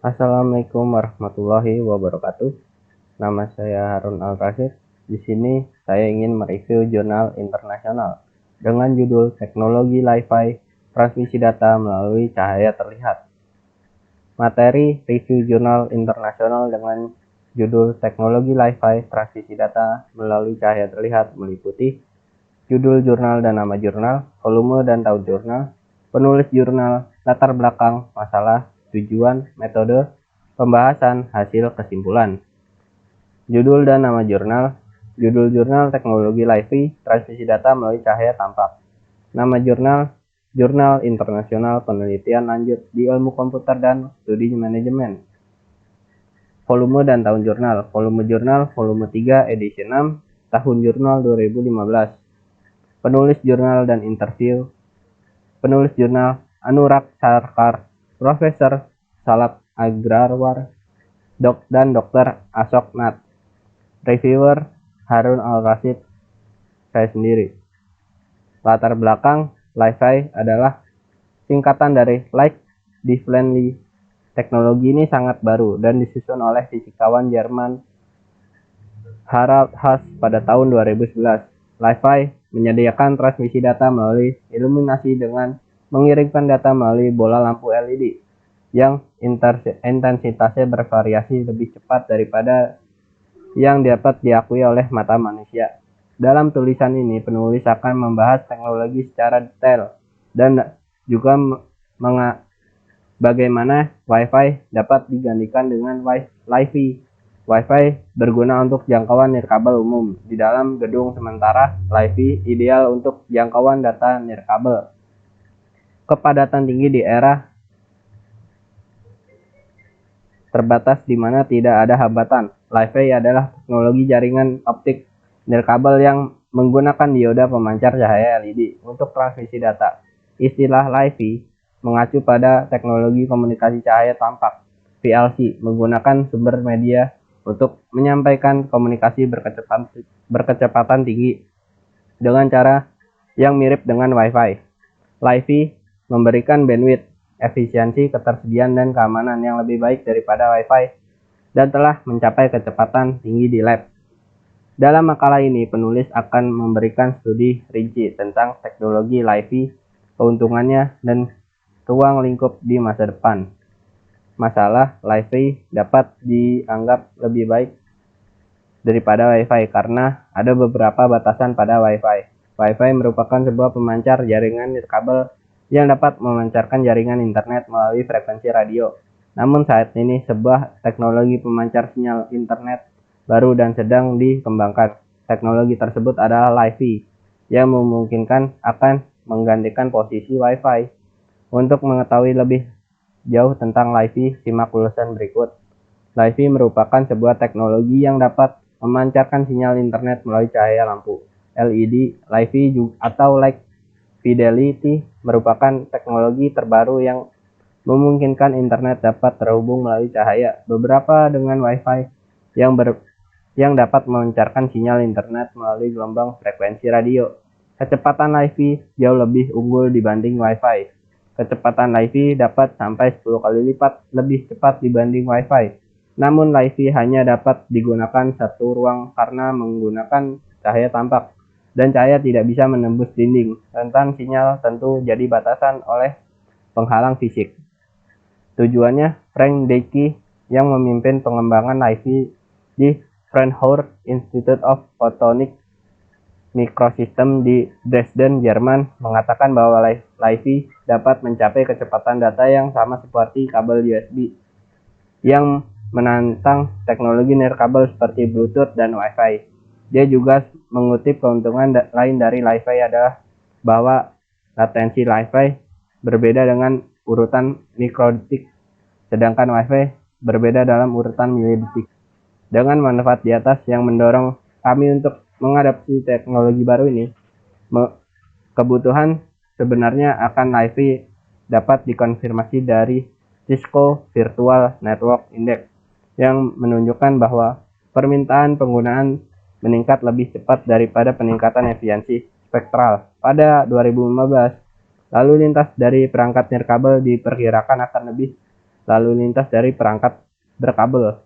Assalamualaikum warahmatullahi wabarakatuh. Nama saya Harun Al-Rashid. Di sini saya ingin mereview jurnal internasional dengan judul Teknologi Li-Fi Transmisi Data Melalui Cahaya Terlihat. Materi review jurnal internasional dengan judul Teknologi Li-Fi Transmisi Data Melalui Cahaya Terlihat meliputi judul jurnal dan nama jurnal, volume dan tahun jurnal, penulis jurnal, latar belakang, masalah, tujuan, metode, pembahasan, hasil, kesimpulan. Judul dan nama jurnal, judul jurnal Teknologi Li-Fi Transmisi Data Melalui Cahaya Tampak. Nama jurnal, Jurnal Internasional Penelitian Lanjut di Ilmu Komputer dan Studi Manajemen. Volume dan tahun jurnal, volume 3 edisi 6, tahun jurnal 2015. Penulis jurnal dan interview, penulis jurnal Anurag Sarkar, Profesor Salak Agrawar, dan Dr. Ashok Nath. Reviewer Harun Al-Rashid, saya sendiri. Latar belakang, Li-Fi adalah singkatan dari Light Differently. Teknologi ini sangat baru dan disusun oleh fisikawan Jerman Harald Haas pada tahun 2011. Li-Fi menyediakan transmisi data melalui iluminasi dengan mengirimkan data melalui bola lampu LED yang intensitasnya bervariasi lebih cepat daripada yang dapat diakui oleh mata manusia. Dalam tulisan ini, penulis akan membahas teknologi secara detail dan juga bagaimana Wi-Fi dapat digantikan dengan Li-Fi. Wi-Fi berguna untuk jangkauan nirkabel umum di dalam gedung, sementara Li-Fi ideal untuk jangkauan data nirkabel. Kepadatan tinggi di era terbatas di mana tidak ada hambatan. Li-Fi adalah teknologi jaringan optik nirkabel yang menggunakan dioda pemancar cahaya LED untuk transmisi data. Istilah Li-Fi mengacu pada teknologi komunikasi cahaya tampak (VLC) menggunakan sumber media untuk menyampaikan komunikasi berkecepatan tinggi dengan cara yang mirip dengan Wi-Fi. Li-Fi memberikan bandwidth, efisiensi, ketersediaan, dan keamanan yang lebih baik daripada Wi-Fi dan telah mencapai kecepatan tinggi di lab. Dalam makalah ini, penulis akan memberikan studi rinci tentang teknologi Li-Fi, keuntungannya, dan ruang lingkup di masa depan. Masalah, Li-Fi dapat dianggap lebih baik daripada Wi-Fi karena ada beberapa batasan pada Wi-Fi. Wi-Fi merupakan sebuah pemancar jaringan nirkabel yang dapat memancarkan jaringan internet melalui frekuensi radio. Namun saat ini sebuah teknologi pemancar sinyal internet baru dan sedang dikembangkan. Teknologi tersebut adalah Li-Fi yang memungkinkan akan menggantikan posisi Wi-Fi. Untuk mengetahui lebih jauh tentang Li-Fi, simak ulasan berikut. Li-Fi merupakan sebuah teknologi yang dapat memancarkan sinyal internet melalui cahaya lampu LED. Li-Fi atau Light Fidelity merupakan teknologi terbaru yang memungkinkan internet dapat terhubung melalui cahaya, beberapa dengan Wi-Fi yang dapat memancarkan sinyal internet melalui gelombang frekuensi radio. Kecepatan Li-Fi jauh lebih unggul dibanding Wi-Fi. Kecepatan Li-Fi dapat sampai 10 kali lipat lebih cepat dibanding Wi-Fi. Namun Li-Fi hanya dapat digunakan satu ruang karena menggunakan cahaya tampak, dan cahaya tidak bisa menembus dinding. Rentan sinyal tentu jadi batasan oleh penghalang fisik. Tujuannya, Frank Decky yang memimpin pengembangan Li-Fi di Fraunhofer Institute of Photonic Microsystem di Dresden, Jerman, mengatakan bahwa Li-Fi dapat mencapai kecepatan data yang sama seperti kabel USB yang menantang teknologi nirkabel seperti Bluetooth dan Wi-Fi. Dia juga mengutip keuntungan lain dari Li-Fi adalah bahwa latensi Li-Fi berbeda dengan urutan mikrodetik, sedangkan Wi-Fi berbeda dalam urutan milidetik. Dengan manfaat di atas yang mendorong kami untuk mengadopsi teknologi baru ini, kebutuhan sebenarnya akan Li-Fi dapat dikonfirmasi dari Cisco Virtual Network Index yang menunjukkan bahwa permintaan penggunaan meningkat lebih cepat daripada peningkatan efisiensi spektral. Pada 2015, lalu lintas dari perangkat nirkabel diperkirakan akan lebih lalu lintas dari perangkat berkabel.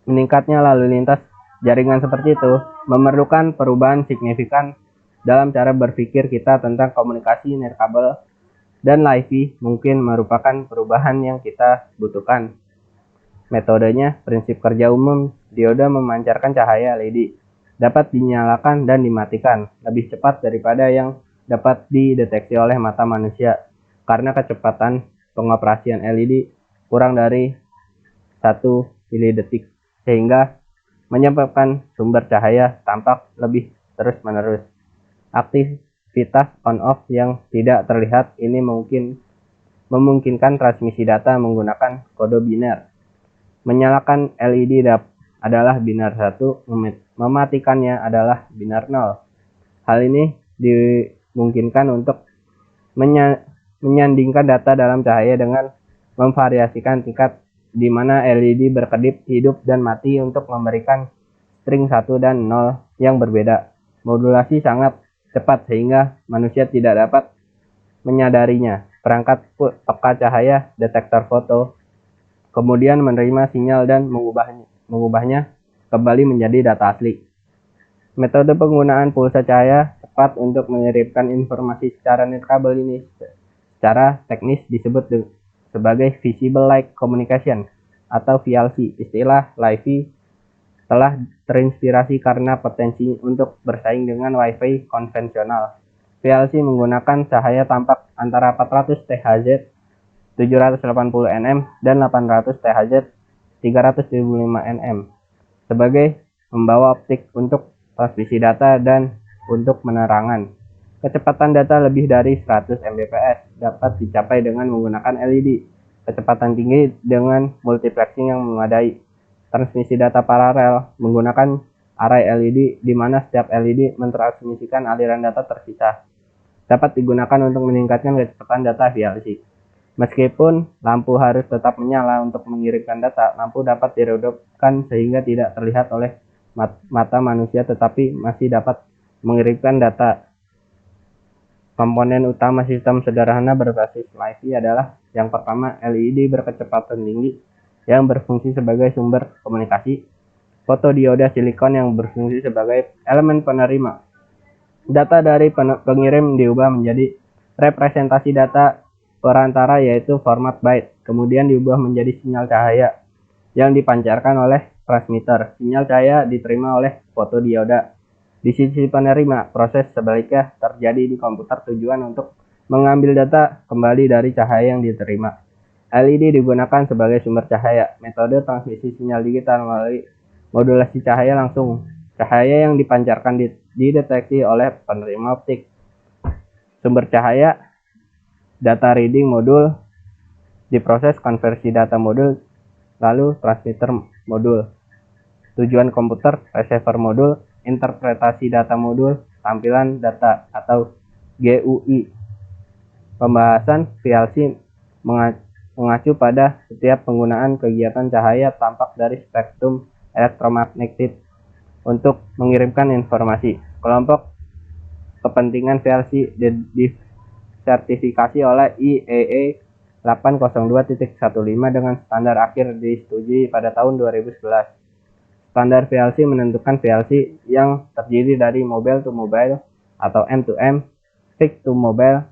Meningkatnya lalu lintas jaringan seperti itu memerlukan perubahan signifikan dalam cara berpikir kita tentang komunikasi nirkabel, dan LiFi mungkin merupakan perubahan yang kita butuhkan. Metodenya, prinsip kerja umum, dioda memancarkan cahaya LED dapat dinyalakan dan dimatikan lebih cepat daripada yang dapat dideteksi oleh mata manusia karena kecepatan pengoperasian LED kurang dari 1 milidetik, sehingga menyebabkan sumber cahaya tampak lebih terus-menerus. Aktivitas on-off yang tidak terlihat ini memungkinkan transmisi data menggunakan kode biner. Menyalakan LED adalah binar 1, mematikannya adalah binar 0. Hal ini dimungkinkan untuk menyandingkan data dalam cahaya dengan memvariasikan tingkat di mana LED berkedip, hidup, dan mati untuk memberikan string 1 dan 0 yang berbeda. Modulasi sangat cepat sehingga manusia tidak dapat menyadarinya. Perangkat peka cahaya, detektor foto, kemudian menerima sinyal dan mengubahnya kembali menjadi data asli. Metode penggunaan pulsa cahaya cepat untuk mengirimkan informasi secara nirkabel ini secara teknis disebut sebagai Visible Light Communication atau VLC. Istilah LiFi telah terinspirasi karena potensi untuk bersaing dengan Wi-Fi konvensional. VLC menggunakan cahaya tampak antara 400 THz 780 nm dan 800 THz 375 nm sebagai pembawa optik untuk transmisi data dan untuk penerangan. Kecepatan data lebih dari 100 Mbps dapat dicapai dengan menggunakan LED. Kecepatan tinggi dengan multiplexing yang memadai. Transmisi data paralel menggunakan array LED di mana setiap LED mentransmisikan aliran data terpisah. Dapat digunakan untuk meningkatkan kecepatan data VLC. Meskipun lampu harus tetap menyala untuk mengirimkan data, lampu dapat diredupkan sehingga tidak terlihat oleh mata manusia tetapi masih dapat mengirimkan data. Komponen utama sistem sederhana berbasis LiFi adalah yang pertama, LED berkecepatan tinggi yang berfungsi sebagai sumber komunikasi, fotodioda silikon yang berfungsi sebagai elemen penerima. Data dari pengirim diubah menjadi representasi data perantara yaitu format byte, kemudian diubah menjadi sinyal cahaya yang dipancarkan oleh transmitter. Sinyal cahaya diterima oleh fotodioda. Di sisi penerima, proses sebaliknya terjadi di komputer tujuan untuk mengambil data kembali dari cahaya yang diterima. LED digunakan sebagai sumber cahaya. Metode transmisi sinyal digital melalui modulasi cahaya langsung. Cahaya yang dipancarkan dideteksi oleh penerima optik. Sumber cahaya, data reading modul, diproses konversi data modul, lalu transmitter modul. Tujuan komputer, receiver modul, interpretasi data modul, tampilan data atau GUI. Pembahasan VLC mengacu pada setiap penggunaan kegiatan cahaya tampak dari spektrum elektromagnetik untuk mengirimkan informasi. Kelompok kepentingan VLC disertifikasi oleh IEEE 802.15 dengan standar akhir disetujui pada tahun 2011. Standar VLC menentukan VLC yang terdiri dari mobile to mobile atau M2M, fixed to mobile,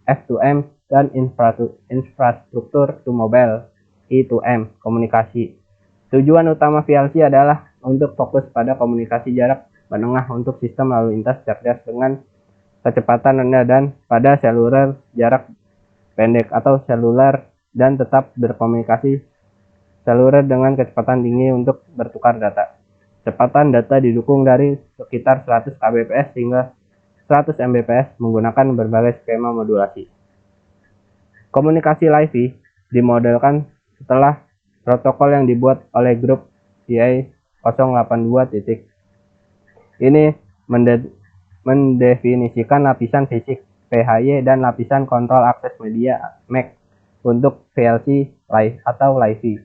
F2M, dan infrastruktur to mobile, I2M, komunikasi. Tujuan utama VLC adalah untuk fokus pada komunikasi jarak menengah untuk sistem lalu lintas cerdas dengan kecepatan rendah dan pada seluler jarak pendek atau seluler dan tetap berkomunikasi seluler dengan kecepatan tinggi untuk bertukar data. Kecepatan data didukung dari sekitar 100 kbps hingga 100 mbps menggunakan berbagai skema modulasi. Komunikasi LiFi dimodelkan setelah protokol yang dibuat oleh grup CI 082. Ini mendefinisikan lapisan fisik PHY dan lapisan kontrol akses media MAC untuk VLC atau LiFi.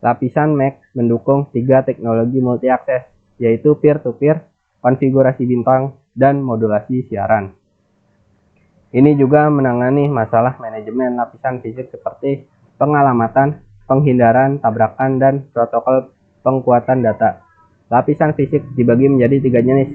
Lapisan MAC mendukung 3 teknologi multi-akses, yaitu peer-to-peer, konfigurasi bintang, dan modulasi siaran. Ini juga menangani masalah manajemen lapisan fisik seperti pengalamatan, penghindaran tabrakan, dan protokol pengkuatan data. Lapisan fisik dibagi menjadi 3 jenis,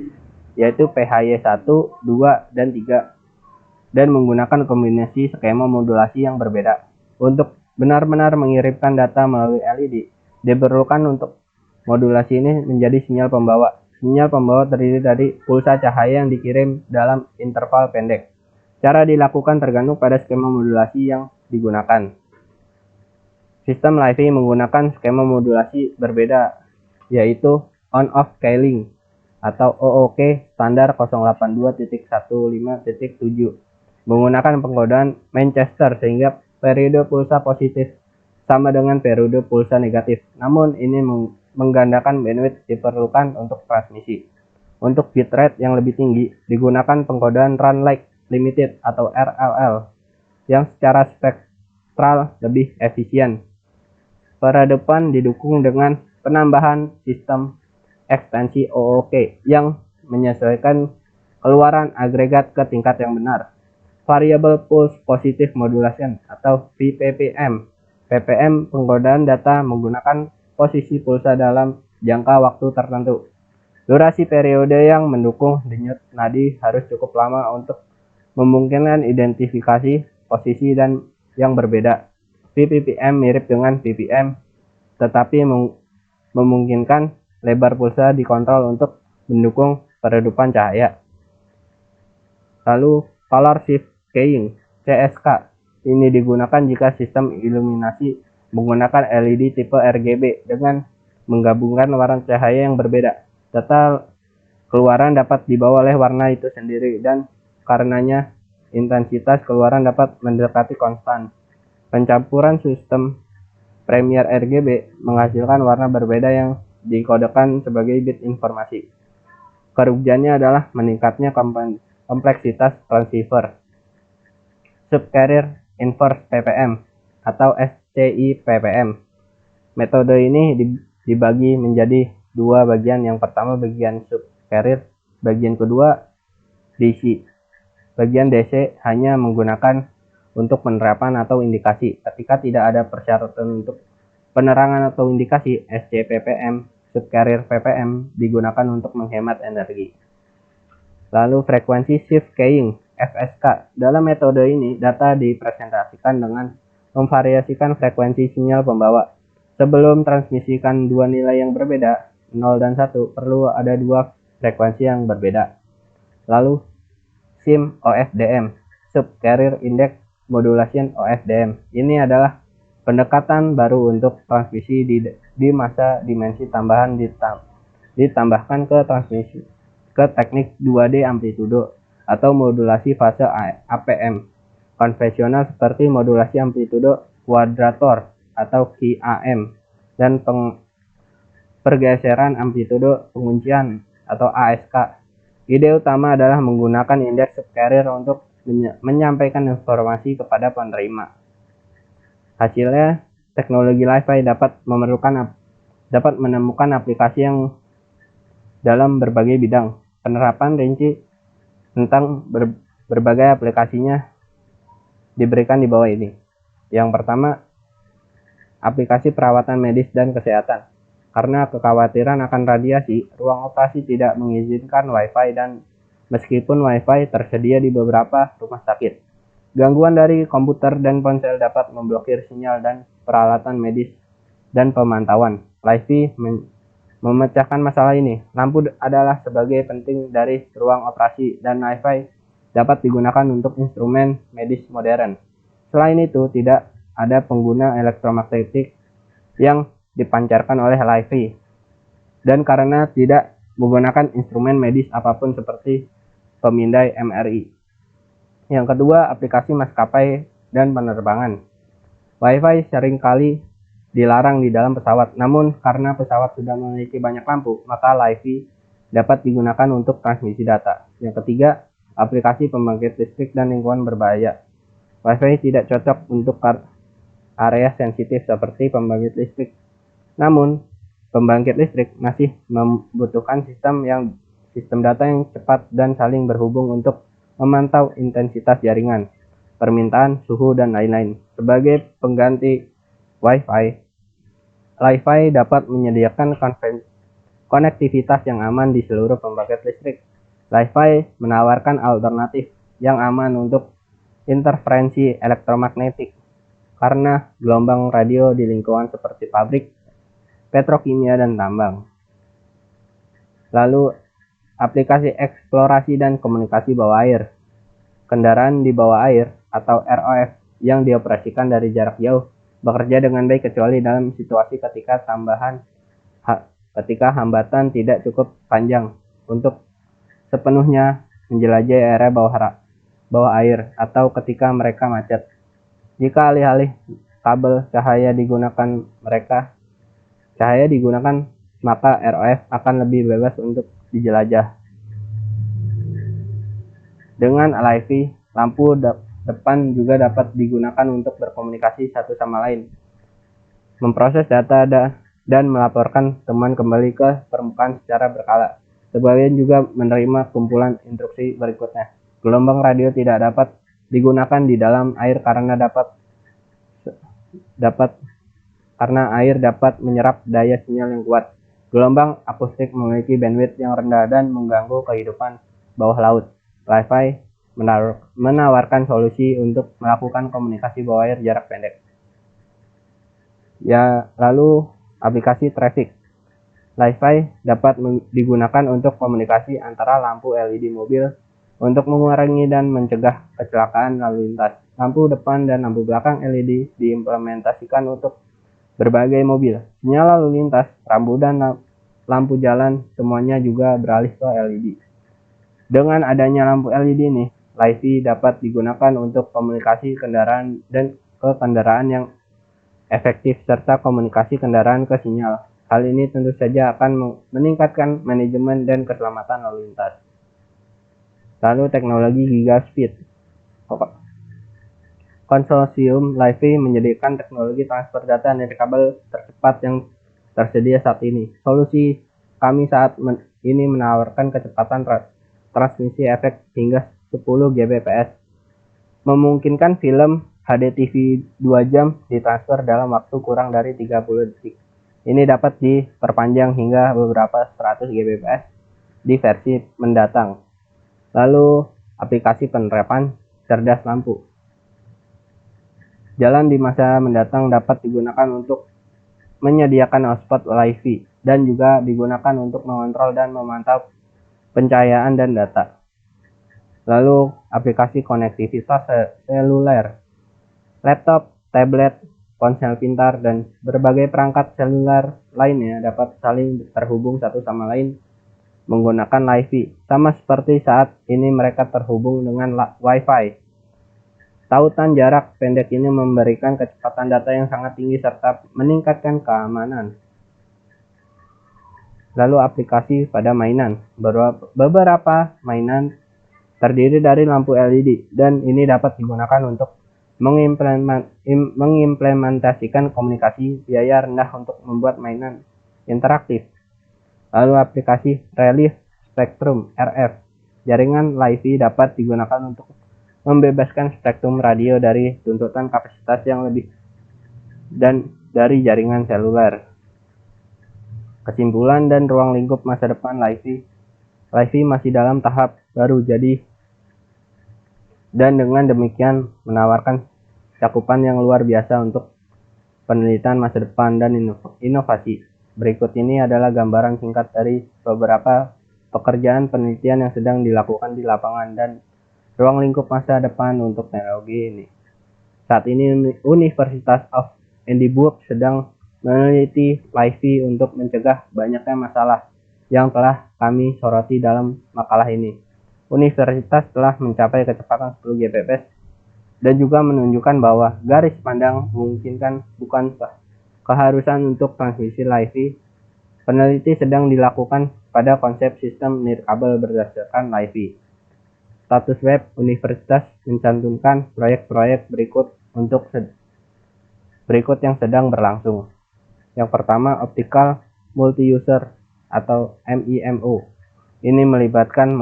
yaitu PHY1, 2, dan 3, dan menggunakan kombinasi skema modulasi yang berbeda. Untuk benar-benar mengirimkan data melalui LED, diperlukan untuk modulasi ini menjadi sinyal pembawa. Sinyal pembawa terdiri dari pulsa cahaya yang dikirim dalam interval pendek. Cara dilakukan tergantung pada skema modulasi yang digunakan. Sistem LiFi menggunakan skema modulasi berbeda, yaitu on-off scaling atau OOK standar 082.15.7, menggunakan pengkodaan Manchester sehingga periode pulsa positif sama dengan periode pulsa negatif. Namun ini menggandakan bandwidth diperlukan untuk transmisi. Untuk bitrate yang lebih tinggi, digunakan pengkodaan Run Like Limited atau RLL yang secara spektral lebih efisien. Peradaban didukung dengan penambahan sistem ekstensi OOK yang menyesuaikan keluaran agregat ke tingkat yang benar. Variable Pulse Positive Modulation atau VPPM. PPM pengkodaan data menggunakan posisi pulsa dalam jangka waktu tertentu. Durasi periode yang mendukung denyut nadi harus cukup lama untuk memungkinkan identifikasi posisi dan yang berbeda. VPPM mirip dengan VPM, tetapi memungkinkan lebar pulsa dikontrol untuk mendukung peredupan cahaya. Lalu Color Shift Keying (CSK). Ini digunakan jika sistem iluminasi menggunakan LED tipe RGB dengan menggabungkan warna cahaya yang berbeda. Data keluaran dapat dibawa oleh warna itu sendiri dan karenanya intensitas keluaran dapat mendekati konstan. Pencampuran sistem Premier RGB menghasilkan warna berbeda yang dikodekan sebagai bit informasi. Kerugiannya adalah meningkatnya kompleksitas transceiver. Subcarrier Inverse PPM atau SCI-PPM. Metode ini dibagi menjadi 2 bagian. Yang pertama bagian subcarrier, bagian kedua DC. Bagian DC hanya menggunakan untuk penerapan atau indikasi. Ketika tidak ada persyaratan untuk penerangan atau indikasi, SC-PPM, subcarrier PPM digunakan untuk menghemat energi. Lalu frekuensi shift keying (FSK). Dalam metode ini, data dipresentasikan dengan memvariasikan frekuensi sinyal pembawa. Sebelum transmisikan 2 nilai yang berbeda, 0 dan 1, perlu ada 2 frekuensi yang berbeda. Lalu SIM OFDM, Subcarrier Index Modulation OFDM. Ini adalah pendekatan baru untuk transmisi di masa dimensi tambahan ditambahkan ke transmisi ke teknik 2D amplitudo atau modulasi fase APM konvensional seperti modulasi amplitudo kuadrator atau QAM dan pergeseran amplitudo penguncian atau ASK. Ide utama adalah menggunakan indeks subcarrier untuk menyampaikan informasi kepada penerima. Hasilnya, teknologi LiFi dapat menemukan aplikasi yang dalam berbagai bidang. Penerapan rinci tentang berbagai aplikasinya diberikan di bawah ini. Yang pertama, aplikasi perawatan medis dan kesehatan. Karena kekhawatiran akan radiasi, ruang operasi tidak mengizinkan Wi-Fi dan meskipun Wi-Fi tersedia di beberapa rumah sakit, gangguan dari komputer dan ponsel dapat memblokir sinyal dan peralatan medis dan pemantauan. LiFi memecahkan masalah ini. Lampu adalah sebagai penting dari ruang operasi dan LiFi dapat digunakan untuk instrumen medis modern. Selain itu, tidak ada pengguna elektromagnetik yang dipancarkan oleh LiFi, dan karena tidak menggunakan instrumen medis apapun seperti pemindai MRI. Yang kedua, aplikasi maskapai dan penerbangan. Wi-Fi seringkali dilarang di dalam pesawat, namun karena pesawat sudah memiliki banyak lampu, maka LiFi dapat digunakan untuk transmisi data. Yang ketiga, aplikasi pembangkit listrik dan lingkungan berbahaya. Wi-Fi tidak cocok untuk area sensitif seperti pembangkit listrik. Namun, pembangkit listrik masih membutuhkan sistem data yang cepat dan saling berhubung untuk memantau intensitas jaringan, permintaan, suhu, dan lain-lain. Sebagai pengganti Wi-Fi. Wi-Fi dapat menyediakan konektivitas yang aman di seluruh pembangkit listrik. Wi-Fi menawarkan alternatif yang aman untuk interferensi elektromagnetik karena gelombang radio di lingkungan seperti pabrik, petrokimia, dan tambang. Lalu, aplikasi eksplorasi dan komunikasi bawah air. Kendaraan di bawah air atau ROV yang dioperasikan dari jarak jauh bekerja dengan baik kecuali dalam situasi ketika hambatan tidak cukup panjang untuk sepenuhnya menjelajahi area bawah air atau ketika mereka macet. Jika alih-alih kabel cahaya digunakan, maka ROV akan lebih bebas untuk dijelajah. Dengan LiFi, lampu depan juga dapat digunakan untuk berkomunikasi satu sama lain, memproses data dan melaporkan temuan kembali ke permukaan secara berkala. Sebagian juga menerima kumpulan instruksi berikutnya. Gelombang radio tidak dapat digunakan di dalam air karena air dapat menyerap daya sinyal yang kuat. Gelombang akustik memiliki bandwidth yang rendah dan mengganggu kehidupan bawah laut. LiFi menawarkan solusi untuk melakukan komunikasi bawah air jarak pendek. Ya, lalu aplikasi traffic. LiFi dapat digunakan untuk komunikasi antara lampu LED mobil untuk mengurangi dan mencegah kecelakaan lalu lintas. Lampu depan dan lampu belakang LED diimplementasikan untuk berbagai mobil. Sinyal lalu lintas, rambu dan lampu jalan semuanya juga beralih ke LED. Dengan adanya lampu LED ini, LiFi dapat digunakan untuk komunikasi kendaraan dan ke kendaraan yang efektif serta komunikasi kendaraan ke sinyal. Hal ini tentu saja akan meningkatkan manajemen dan keselamatan lalu lintas. Lalu teknologi Gigaspeed. Konsorsium LiFi menyediakan teknologi transfer data nirkabel tercepat yang tersedia saat ini. Solusi kami saat ini menawarkan kecepatan transmisi efek hingga 10 Gbps, memungkinkan film HDTV 2 jam ditransfer dalam waktu kurang dari 30 detik. Ini dapat diperpanjang hingga beberapa 100 Gbps di versi mendatang. Lalu, aplikasi penerapan cerdas lampu. Jalan di masa mendatang dapat digunakan untuk menyediakan hotspot LiFi dan juga digunakan untuk mengontrol dan memantau pencahayaan dan data. Lalu, aplikasi konektivitas seluler. Laptop, tablet, ponsel pintar, dan berbagai perangkat seluler lainnya dapat saling terhubung satu sama lain menggunakan LiFi, sama seperti saat ini mereka terhubung dengan Wi-Fi. Tautan jarak pendek ini memberikan kecepatan data yang sangat tinggi serta meningkatkan keamanan. Lalu aplikasi pada mainan. Beberapa mainan terdiri dari lampu LED dan ini dapat digunakan untuk mengimplementasikan komunikasi biaya rendah untuk membuat mainan interaktif. Lalu aplikasi Relief Spectrum RF. Jaringan LiFi dapat digunakan untuk membebaskan spektrum radio dari tuntutan kapasitas yang lebih dan dari jaringan seluler. Kesimpulan dan ruang lingkup masa depan LiFi masih dalam tahap baru dan dengan demikian menawarkan cakupan yang luar biasa untuk penelitian masa depan dan inovasi. Berikut ini adalah gambaran singkat dari beberapa pekerjaan penelitian yang sedang dilakukan di lapangan dan ruang lingkup masa depan untuk teknologi ini. Saat ini Universitas of Edinburgh sedang meneliti LiFi untuk mencegah banyaknya masalah yang telah kami soroti dalam makalah ini. Universitas telah mencapai kecepatan 10 Gbps dan juga menunjukkan bahwa garis pandang memungkinkan bukan keharusan untuk transmisi LiFi. Peneliti sedang dilakukan pada konsep sistem nirkabel berdasarkan LiFi. Status web Universitas mencantumkan proyek-proyek berikut yang sedang berlangsung. Yang pertama, Optical Multi-User atau MIMO. Ini melibatkan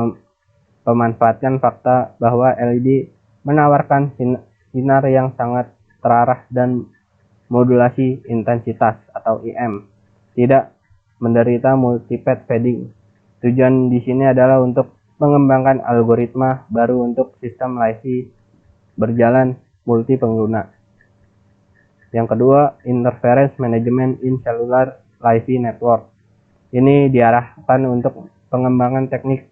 memanfaatkan fakta bahwa LED menawarkan sinar yang sangat terarah dan modulasi intensitas atau IM, tidak menderita multipath fading. Tujuan di sini adalah untuk mengembangkan algoritma baru untuk sistem LiFi berjalan multi pengguna. Yang kedua, interference management in cellular LiFi network. Ini diarahkan untuk pengembangan teknik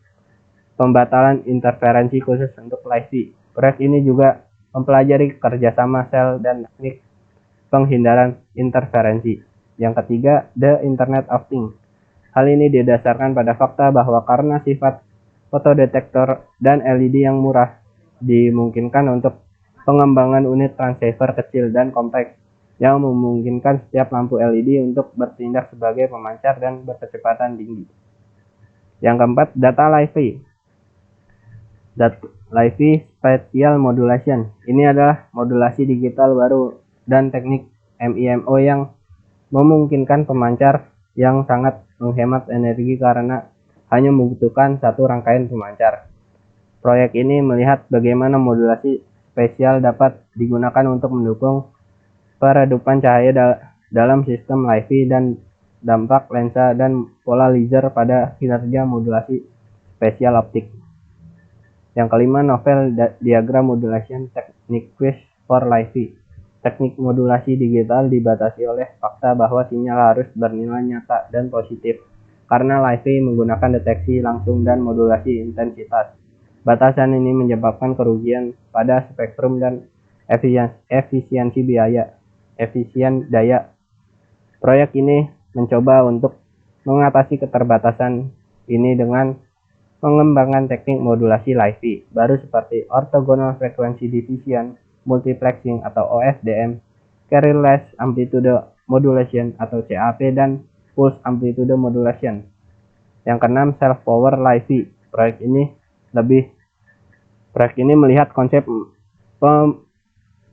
pembatalan interferensi khusus untuk LiFi. Proyek ini juga mempelajari kerjasama sel dan teknik penghindaran interferensi. Yang ketiga, the Internet of Things. Hal ini didasarkan pada fakta bahwa karena sifat fotodetektor dan LED yang murah, dimungkinkan untuk pengembangan unit transceiver kecil dan kompleks yang memungkinkan setiap lampu LED untuk bertindak sebagai pemancar dan berkecepatan tinggi. Yang keempat, data LiFi. LiFi Spatial Modulation. Ini adalah modulasi digital baru dan teknik MIMO yang memungkinkan pemancar yang sangat menghemat energi karena hanya membutuhkan satu rangkaian pemancar. Proyek ini melihat bagaimana modulasi spesial dapat digunakan untuk mendukung peredupan cahaya dalam sistem LiFi dan dampak lensa dan pola laser pada kinerja modulasi spesial optik. Yang kelima, novel diagram modulation techniques for LiFi. Teknik modulasi digital dibatasi oleh fakta bahwa sinyal harus bernilai nyata dan positif, karena LiFi menggunakan deteksi langsung dan modulasi intensitas. Batasan ini menyebabkan kerugian pada spektrum dan efisien daya. Proyek ini mencoba untuk mengatasi keterbatasan ini dengan mengembangkan teknik modulasi LiFi baru seperti orthogonal frequency division, multiplexing atau OFDM, carrier-less amplitude modulation atau CAP, dan pulse amplitude modulation. Yang keenam, self-power LiFi. Proyek ini melihat konsep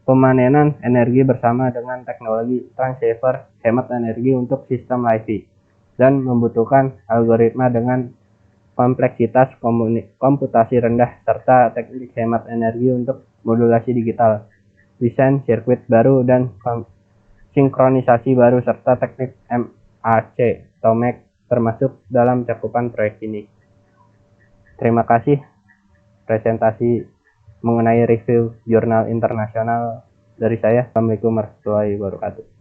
pemanenan energi bersama dengan teknologi transceiver hemat energi untuk sistem LiFi dan membutuhkan algoritma dengan kompleksitas komputasi rendah serta teknik hemat energi untuk modulasi digital, desain sirkuit baru dan sinkronisasi baru serta teknik MAC atau MAC termasuk dalam cakupan proyek ini. Terima kasih presentasi mengenai review jurnal internasional dari saya. Assalamualaikum warahmatullahi wabarakatuh.